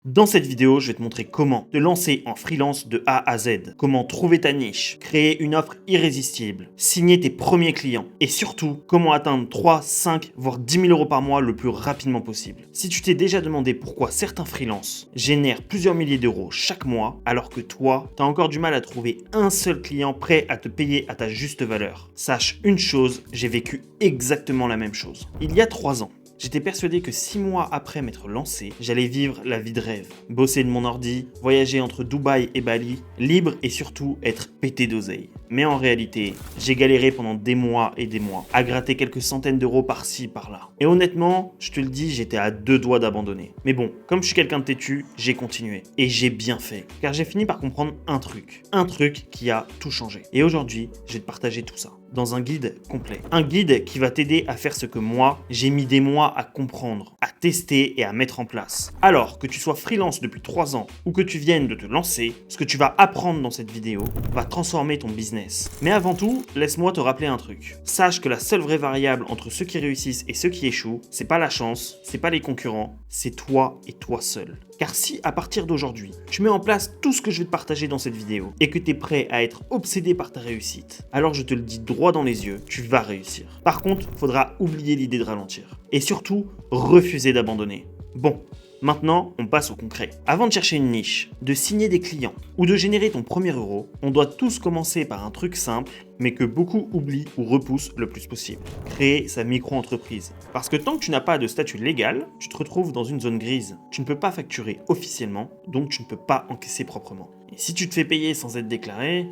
Dans cette vidéo, je vais te montrer comment te lancer en freelance de A à Z, comment trouver ta niche, créer une offre irrésistible, signer tes premiers clients et surtout comment atteindre 3, 5 voire 10 000 euros par mois le plus rapidement possible. Si tu t'es déjà demandé pourquoi certains freelances génèrent plusieurs milliers d'euros chaque mois alors que toi, tu as encore du mal à trouver un seul client prêt à te payer à ta juste valeur, sache une chose, j'ai vécu exactement la même chose. Il y a 3 ans, j'étais persuadé que 6 mois après m'être lancé, j'allais vivre la vie de rêve. Bosser de mon ordi, voyager entre Dubaï et Bali, libre et surtout être pété d'oseille. Mais en réalité, j'ai galéré pendant des mois et des mois, à gratter quelques centaines d'euros par-ci, par-là. Et honnêtement, je te le dis, j'étais à 2 doigts d'abandonner. Mais bon, comme je suis quelqu'un de têtu, j'ai continué. Et j'ai bien fait. Car j'ai fini par comprendre un truc. Un truc qui a tout changé. Et aujourd'hui, je vais te partager tout ça dans un guide complet. Un guide qui va t'aider à faire ce que moi, j'ai mis des mois à comprendre, à tester et à mettre en place. Alors que tu sois freelance depuis 3 ans ou que tu viennes de te lancer, ce que tu vas apprendre dans cette vidéo va transformer ton business. Mais avant tout, laisse-moi te rappeler un truc. Sache que la seule vraie variable entre ceux qui réussissent et ceux qui échouent, c'est pas la chance, c'est pas les concurrents, c'est toi et toi seul. Car si à partir d'aujourd'hui, tu mets en place tout ce que je vais te partager dans cette vidéo et que tu es prêt à être obsédé par ta réussite, alors je te le dis droit dans les yeux, tu vas réussir. Par contre, il faudra oublier l'idée de ralentir. Et surtout, refuser d'abandonner. Bon, maintenant, on passe au concret. Avant de chercher une niche, de signer des clients ou de générer ton premier euro, on doit tous commencer par un truc simple, mais que beaucoup oublient ou repoussent le plus possible. Créer sa micro-entreprise. Parce que tant que tu n'as pas de statut légal, tu te retrouves dans une zone grise. Tu ne peux pas facturer officiellement, donc tu ne peux pas encaisser proprement. Et si tu te fais payer sans être déclaré,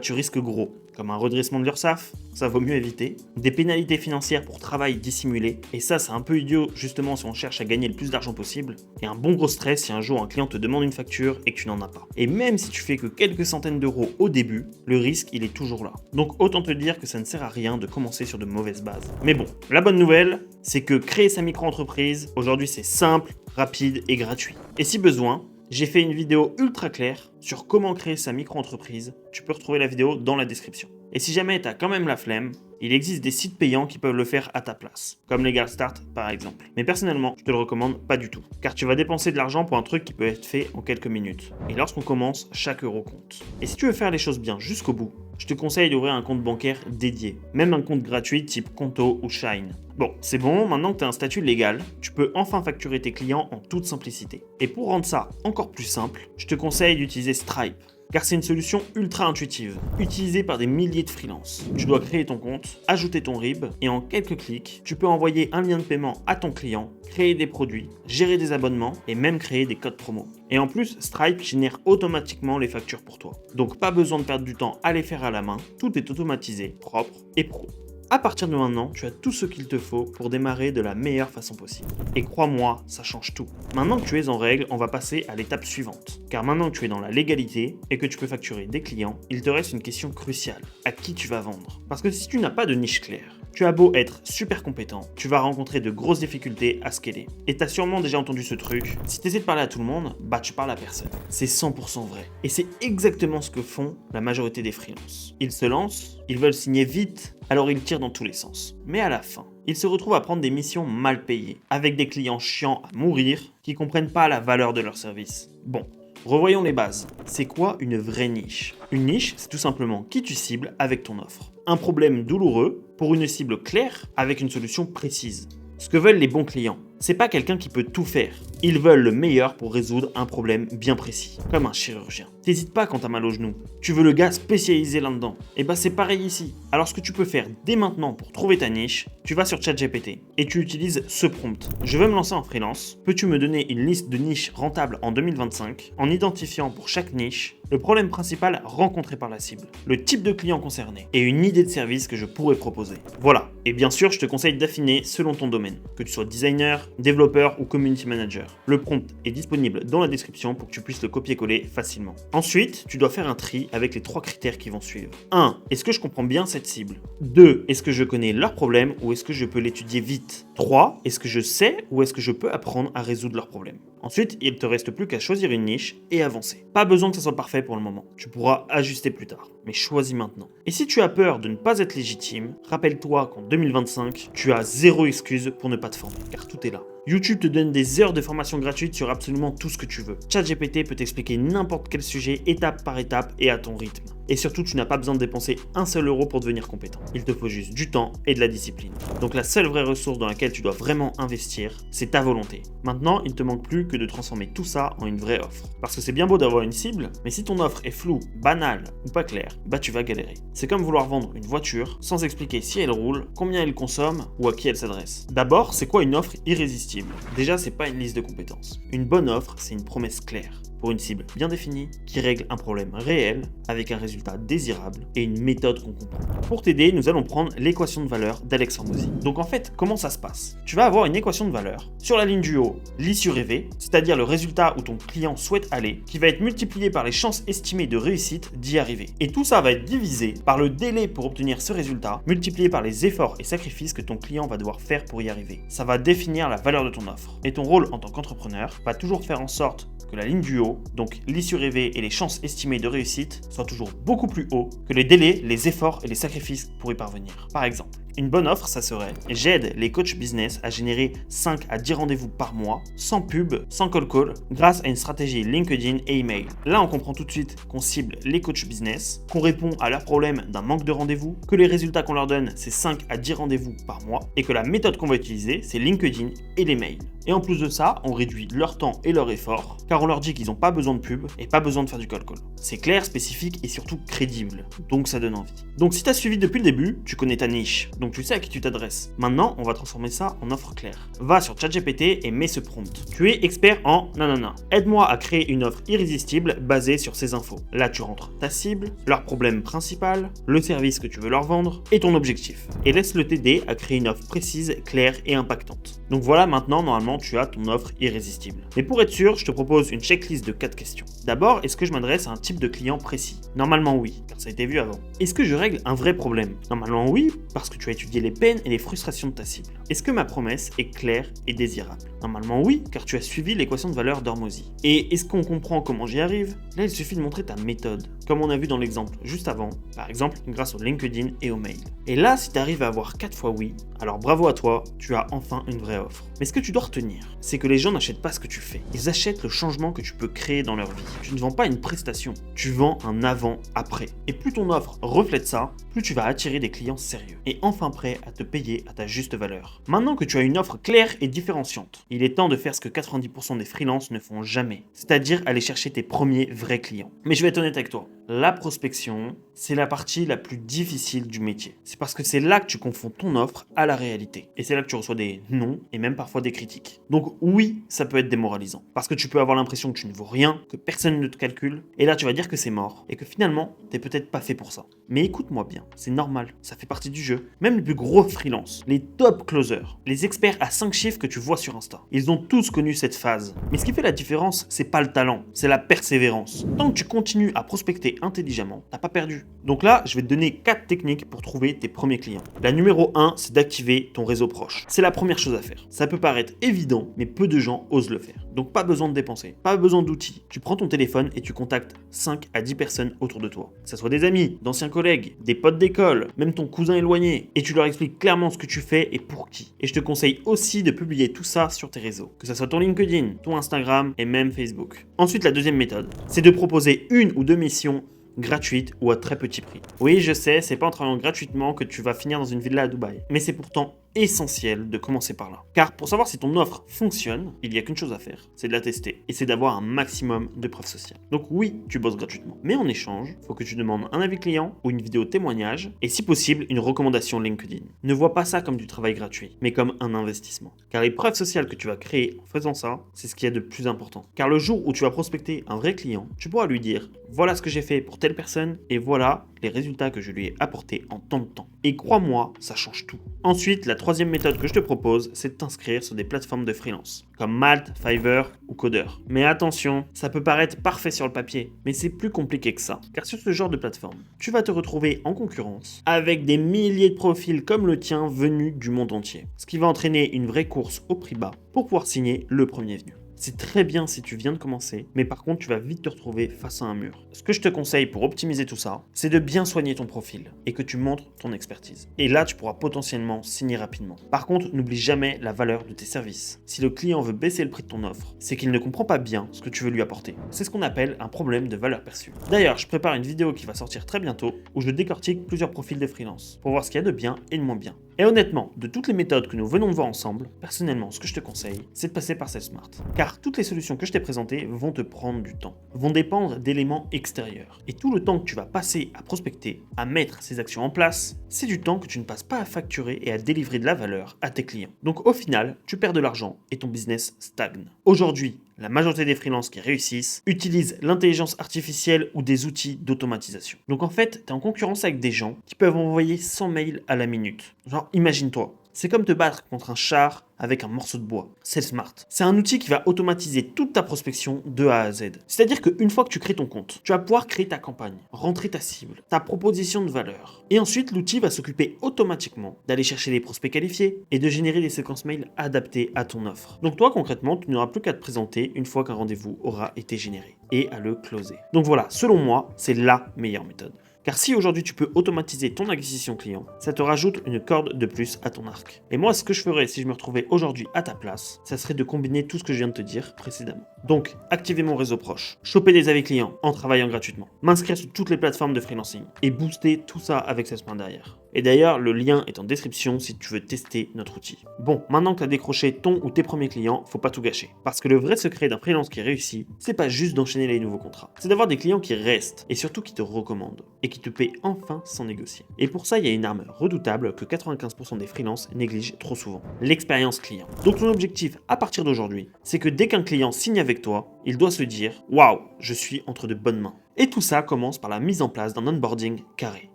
tu risques gros, comme un redressement de l'URSSAF, ça vaut mieux éviter, des pénalités financières pour travail dissimulé, et ça c'est un peu idiot justement si on cherche à gagner le plus d'argent possible, et un bon gros stress si un jour un client te demande une facture et que tu n'en as pas. Et même si tu fais que quelques centaines d'euros au début, le risque il est toujours là. Donc autant te dire que ça ne sert à rien de commencer sur de mauvaises bases. Mais bon, la bonne nouvelle, c'est que créer sa micro-entreprise, aujourd'hui c'est simple, rapide et gratuit. Et si besoin, j'ai fait une vidéo ultra claire sur comment créer sa micro-entreprise. Tu peux retrouver la vidéo dans la description. Et si jamais tu as quand même la flemme, il existe des sites payants qui peuvent le faire à ta place, comme Legal Start par exemple. Mais personnellement, je te le recommande pas du tout, car tu vas dépenser de l'argent pour un truc qui peut être fait en quelques minutes. Et lorsqu'on commence, chaque euro compte. Et si tu veux faire les choses bien jusqu'au bout, je te conseille d'ouvrir un compte bancaire dédié, même un compte gratuit type Conto ou Shine. Bon, c'est bon, maintenant que tu as un statut légal, tu peux enfin facturer tes clients en toute simplicité. Et pour rendre ça encore plus simple, je te conseille d'utiliser Stripe. Car c'est une solution ultra intuitive, utilisée par des milliers de freelances. Tu dois créer ton compte, ajouter ton RIB, et en quelques clics, tu peux envoyer un lien de paiement à ton client, créer des produits, gérer des abonnements, et même créer des codes promo. Et en plus, Stripe génère automatiquement les factures pour toi. Donc pas besoin de perdre du temps à les faire à la main, tout est automatisé, propre et pro. À partir de maintenant, tu as tout ce qu'il te faut pour démarrer de la meilleure façon possible. Et crois-moi, ça change tout. Maintenant que tu es en règle, on va passer à l'étape suivante. Car maintenant que tu es dans la légalité et que tu peux facturer des clients, il te reste une question cruciale. À qui tu vas vendre? Parce que si tu n'as pas de niche claire, tu as beau être super compétent, tu vas rencontrer de grosses difficultés à scaler. Et t'as sûrement déjà entendu ce truc, si tu essaies de parler à tout le monde, tu parles à personne. C'est 100% vrai. Et c'est exactement ce que font la majorité des freelances. Ils se lancent, ils veulent signer vite, alors ils tirent dans tous les sens. Mais à la fin, ils se retrouvent à prendre des missions mal payées, avec des clients chiants à mourir, qui comprennent pas la valeur de leur service. Bon, revoyons les bases. C'est quoi une vraie niche? Une niche, c'est tout simplement qui tu cibles avec ton offre. Un problème douloureux pour une cible claire avec une solution précise. Ce que veulent les bons clients, c'est pas quelqu'un qui peut tout faire. Ils veulent le meilleur pour résoudre un problème bien précis, comme un chirurgien. T'hésites pas quand t'as mal au genou. Tu veux le gars spécialisé là-dedans. Et c'est pareil ici. Alors ce que tu peux faire dès maintenant pour trouver ta niche, tu vas sur ChatGPT et tu utilises ce prompt. Je veux me lancer en freelance. Peux-tu me donner une liste de niches rentables en 2025 en identifiant pour chaque niche le problème principal rencontré par la cible, le type de client concerné et une idée de service que je pourrais proposer. Voilà. Et bien sûr, je te conseille d'affiner selon ton domaine, que tu sois designer, développeur ou community manager. Le prompt est disponible dans la description pour que tu puisses le copier-coller facilement. Ensuite, tu dois faire un tri avec les 3 critères qui vont suivre. 1. Est-ce que je comprends bien cette cible? 2. Est-ce que je connais leurs problèmes ou est-ce que je peux l'étudier vite? 3. Est-ce que je sais ou est-ce que je peux apprendre à résoudre leurs problèmes? Ensuite, il te reste plus qu'à choisir une niche et avancer. Pas besoin que ça soit parfait pour le moment. Tu pourras ajuster plus tard. mais choisis maintenant. Et si tu as peur de ne pas être légitime, rappelle-toi qu'en 2025, tu as zéro excuse pour ne pas te former, car tout est là. YouTube te donne des heures de formation gratuite sur absolument tout ce que tu veux. ChatGPT peut t'expliquer n'importe quel sujet étape par étape et à ton rythme. Et surtout, tu n'as pas besoin de dépenser un seul euro pour devenir compétent. Il te faut juste du temps et de la discipline. Donc la seule vraie ressource dans laquelle tu dois vraiment investir, c'est ta volonté. Maintenant, il ne te manque plus que de transformer tout ça en une vraie offre. Parce que c'est bien beau d'avoir une cible, mais si ton offre est floue, banale ou pas claire, bah tu vas galérer. C'est comme vouloir vendre une voiture sans expliquer si elle roule, combien elle consomme ou à qui elle s'adresse. D'abord, c'est quoi une offre irrésistible? Déjà, c'est pas une liste de compétences. Une bonne offre, c'est une promesse claire pour une cible bien définie qui règle un problème réel avec un résultat désirable et une méthode qu'on comprend. Pour t'aider, nous allons prendre l'équation de valeur d'Alex Hormozy. Donc en fait, comment ça se passe? Tu vas avoir une équation de valeur sur la ligne du haut, l'issue rêvée, c'est-à-dire le résultat où ton client souhaite aller, qui va être multiplié par les chances estimées de réussite d'y arriver. Et tout ça va être divisé par le délai pour obtenir ce résultat, multiplié par les efforts et sacrifices que ton client va devoir faire pour y arriver. Ça va définir la valeur de ton offre. Et ton rôle en tant qu'entrepreneur va toujours faire en sorte que la ligne du haut, donc l'issue rêvée et les chances estimées de réussite, soient toujours beaucoup plus hauts que les délais, les efforts et les sacrifices pour y parvenir. Par exemple, une bonne offre, ça serait: j'aide les coachs business à générer 5 à 10 rendez-vous par mois, sans pub, sans cold call, grâce à une stratégie LinkedIn et email. Là, on comprend tout de suite qu'on cible les coachs business, qu'on répond à leurs problèmes d'un manque de rendez-vous, que les résultats qu'on leur donne, c'est 5 à 10 rendez-vous par mois, et que la méthode qu'on va utiliser, c'est LinkedIn et les mails. Et en plus de ça, on réduit leur temps et leur effort, car on leur dit qu'ils n'ont pas besoin de pub et pas besoin de faire du cold call. C'est clair, spécifique et surtout crédible, donc ça donne envie. Donc si tu as suivi depuis le début, tu connais ta niche, donc tu sais à qui tu t'adresses. Maintenant, on va transformer ça en offre claire. Va sur ChatGPT et mets ce prompt. Tu es expert en nanana. Aide-moi à créer une offre irrésistible basée sur ces infos. Là, tu rentres ta cible, leur problème principal, le service que tu veux leur vendre et ton objectif. Et laisse-le t'aider à créer une offre précise, claire et impactante. Donc voilà, maintenant, normalement, tu as ton offre irrésistible. Mais pour être sûr, je te propose une checklist de 4 questions. D'abord, est-ce que je m'adresse à un type de client précis? Normalement oui, car ça a été vu avant. Est-ce que je règle un vrai problème? Normalement oui, parce que tu as étudié les peines et les frustrations de ta cible. Est-ce que ma promesse est claire et désirable? Normalement oui, car tu as suivi l'équation de valeur d'Hormozy. Et est-ce qu'on comprend comment j'y arrive? Là, il suffit de montrer ta méthode, comme on a vu dans l'exemple juste avant, par exemple grâce au LinkedIn et au mail. Et là, si tu arrives à avoir 4 fois oui, alors bravo à toi, tu as enfin une vraie offre. Mais ce que tu dois retenir, c'est que les gens n'achètent pas ce que tu fais. Ils achètent le changement que tu peux créer dans leur vie. Tu ne vends pas une prestation, tu vends un avant-après. Et plus ton offre reflète ça, plus tu vas attirer des clients sérieux et enfin prêts à te payer à ta juste valeur. Maintenant que tu as une offre claire et différenciante, il est temps de faire ce que 90% des freelances ne font jamais, c'est-à-dire aller chercher tes premiers vrais clients. Mais je vais être honnête avec toi, la prospection, c'est la partie la plus difficile du métier. C'est parce que c'est là que tu confonds ton offre à la réalité. Et c'est là que tu reçois des non et même parfois des critiques. Donc oui, ça peut être démoralisant. Parce que tu peux avoir l'impression que tu ne vaux rien, que personne ne te calcule. Et là, tu vas dire que c'est mort. Et que finalement, t'es peut-être pas fait pour ça. Mais écoute-moi bien, c'est normal. Ça fait partie du jeu. Même les plus gros freelances, les top closers, les experts à 5 chiffres que tu vois sur Insta, ils ont tous connu cette phase. Mais ce qui fait la différence, c'est pas le talent, c'est la persévérance. Tant que tu continues à prospecter intelligemment, t'as pas perdu. Donc là, je vais te donner 4 techniques pour trouver tes premiers clients. La numéro 1, c'est d'activer ton réseau proche. C'est la première chose à faire. Ça peut paraître évident, mais peu de gens osent le faire. Donc pas besoin de dépenser, pas besoin d'outils. Tu prends ton téléphone et tu contactes 5 à 10 personnes autour de toi. Que ce soit des amis, d'anciens collègues, des potes d'école, même ton cousin éloigné. Et tu leur expliques clairement ce que tu fais et pour qui. Et je te conseille aussi de publier tout ça sur tes réseaux. Que ce soit ton LinkedIn, ton Instagram et même Facebook. Ensuite, la deuxième méthode, c'est de proposer 1 ou 2 missions gratuite ou à très petit prix. Oui, je sais, c'est pas en travaillant gratuitement que tu vas finir dans une villa à Dubaï. Mais c'est pourtant essentiel de commencer par là. Car pour savoir si ton offre fonctionne, il n'y a qu'une chose à faire, c'est de la tester. Et c'est d'avoir un maximum de preuves sociales. Donc oui, tu bosses gratuitement. Mais en échange, il faut que tu demandes un avis client ou une vidéo témoignage et si possible, une recommandation LinkedIn. Ne vois pas ça comme du travail gratuit, mais comme un investissement. Car les preuves sociales que tu vas créer en faisant ça, c'est ce qu'il y a de plus important. Car le jour où tu vas prospecter un vrai client, tu pourras lui dire « Voilà ce que j'ai fait pour telle personne et voilà les résultats que je lui ai apportés en tant de temps. » Et crois-moi, ça change tout. Ensuite, la troisième méthode que je te propose, c'est de t'inscrire sur des plateformes de freelance, comme Malt, Fiverr ou Coder. Mais attention, ça peut paraître parfait sur le papier, mais c'est plus compliqué que ça. Car sur ce genre de plateforme, tu vas te retrouver en concurrence avec des milliers de profils comme le tien venus du monde entier. Ce qui va entraîner une vraie course au prix bas pour pouvoir signer le premier venu. C'est très bien si tu viens de commencer, mais par contre, tu vas vite te retrouver face à un mur. Ce que je te conseille pour optimiser tout ça, c'est de bien soigner ton profil et que tu montres ton expertise. Et là, tu pourras potentiellement signer rapidement. Par contre, n'oublie jamais la valeur de tes services. Si le client veut baisser le prix de ton offre, c'est qu'il ne comprend pas bien ce que tu veux lui apporter. C'est ce qu'on appelle un problème de valeur perçue. D'ailleurs, je prépare une vidéo qui va sortir très bientôt où je décortique plusieurs profils de freelance pour voir ce qu'il y a de bien et de moins bien. Et honnêtement, de toutes les méthodes que nous venons de voir ensemble, personnellement, ce que je te conseille, c'est de passer par SalesSmart. Car toutes les solutions que je t'ai présentées vont te prendre du temps, vont dépendre d'éléments extérieurs. Et tout le temps que tu vas passer à prospecter, à mettre ces actions en place, c'est du temps que tu ne passes pas à facturer et à délivrer de la valeur à tes clients. Donc au final, tu perds de l'argent et ton business stagne. Aujourd'hui, la majorité des freelances qui réussissent utilisent l'intelligence artificielle ou des outils d'automatisation. Donc en fait, tu es en concurrence avec des gens qui peuvent envoyer 100 mails à la minute. Genre, imagine-toi, c'est comme te battre contre un char avec un morceau de bois. SalesSmart. C'est un outil qui va automatiser toute ta prospection de A à Z. C'est-à-dire qu'une fois que tu crées ton compte, tu vas pouvoir créer ta campagne, rentrer ta cible, ta proposition de valeur. Et ensuite, l'outil va s'occuper automatiquement d'aller chercher les prospects qualifiés et de générer des séquences mails adaptées à ton offre. Donc toi, concrètement, tu n'auras plus qu'à te présenter une fois qu'un rendez-vous aura été généré et à le closer. Donc voilà, selon moi, c'est la meilleure méthode. Car si aujourd'hui tu peux automatiser ton acquisition client, ça te rajoute une corde de plus à ton arc. Et moi, ce que je ferais si je me retrouvais aujourd'hui à ta place, ça serait de combiner tout ce que je viens de te dire précédemment. Donc, activer mon réseau proche, choper des avis clients en travaillant gratuitement, m'inscrire sur toutes les plateformes de freelancing et booster tout ça avec SalesSmart derrière. Et d'ailleurs, le lien est en description si tu veux tester notre outil. Bon, maintenant que tu as décroché ton ou tes premiers clients, faut pas tout gâcher. Parce que le vrai secret d'un freelance qui réussit, c'est pas juste d'enchaîner les nouveaux contrats. C'est d'avoir des clients qui restent et surtout qui te recommandent et qui te paient enfin sans négocier. Et pour ça, il y a une arme redoutable que 95% des freelances négligent trop souvent. L'expérience client. Donc ton objectif à partir d'aujourd'hui, c'est que dès qu'un client signe avec toi, il doit se dire « Waouh, je suis entre de bonnes mains ». Et tout ça commence par la mise en place d'un onboarding carré.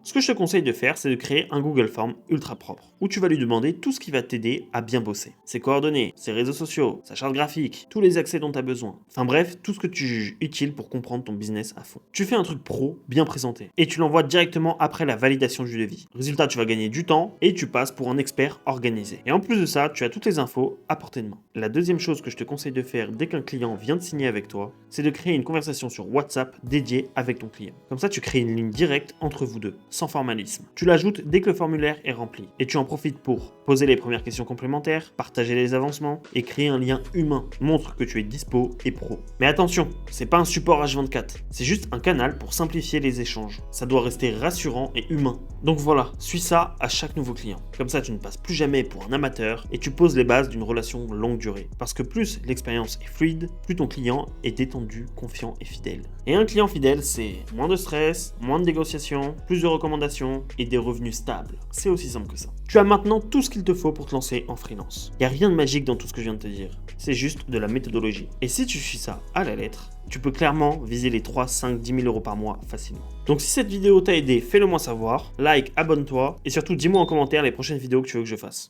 Ce que je te conseille de faire, c'est de créer un Google Form ultra propre, où tu vas lui demander tout ce qui va t'aider à bien bosser. Ses coordonnées, ses réseaux sociaux, sa charte graphique, tous les accès dont tu as besoin. Enfin bref, tout ce que tu juges utile pour comprendre ton business à fond. Tu fais un truc pro, bien présenté, et tu l'envoies directement après la validation du devis. Résultat, tu vas gagner du temps, et tu passes pour un expert organisé. Et en plus de ça, tu as toutes les infos à portée de main. La deuxième chose que je te conseille de faire dès qu'un client vient de signer avec toi, c'est de créer une conversation sur WhatsApp dédiée avec ton client. Comme ça, tu crées une ligne directe entre vous deux, sans formalisme. Tu l'ajoutes dès que le formulaire est rempli et tu en profites pour poser les premières questions complémentaires, partager les avancements et créer un lien humain. Montre que tu es dispo et pro. Mais attention, c'est pas un support H24, c'est juste un canal pour simplifier les échanges. Ça doit rester rassurant et humain. Donc voilà, suis ça à chaque nouveau client. Comme ça, tu ne passes plus jamais pour un amateur et tu poses les bases d'une relation longue durée. Parce que plus l'expérience est fluide, plus ton client est détendu, confiant et fidèle. Et un client fidèle, c'est moins de stress, moins de négociations, plus de recommandations et des revenus stables. C'est aussi simple que ça. Tu as maintenant tout ce qu'il te faut pour te lancer en freelance. Il n'y a rien de magique dans tout ce que je viens de te dire. C'est juste de la méthodologie. Et si tu suis ça à la lettre, tu peux clairement viser les 3, 5, 10 000 euros par mois facilement. Donc si cette vidéo t'a aidé, fais-le moi savoir, like, abonne-toi et surtout dis-moi en commentaire les prochaines vidéos que tu veux que je fasse.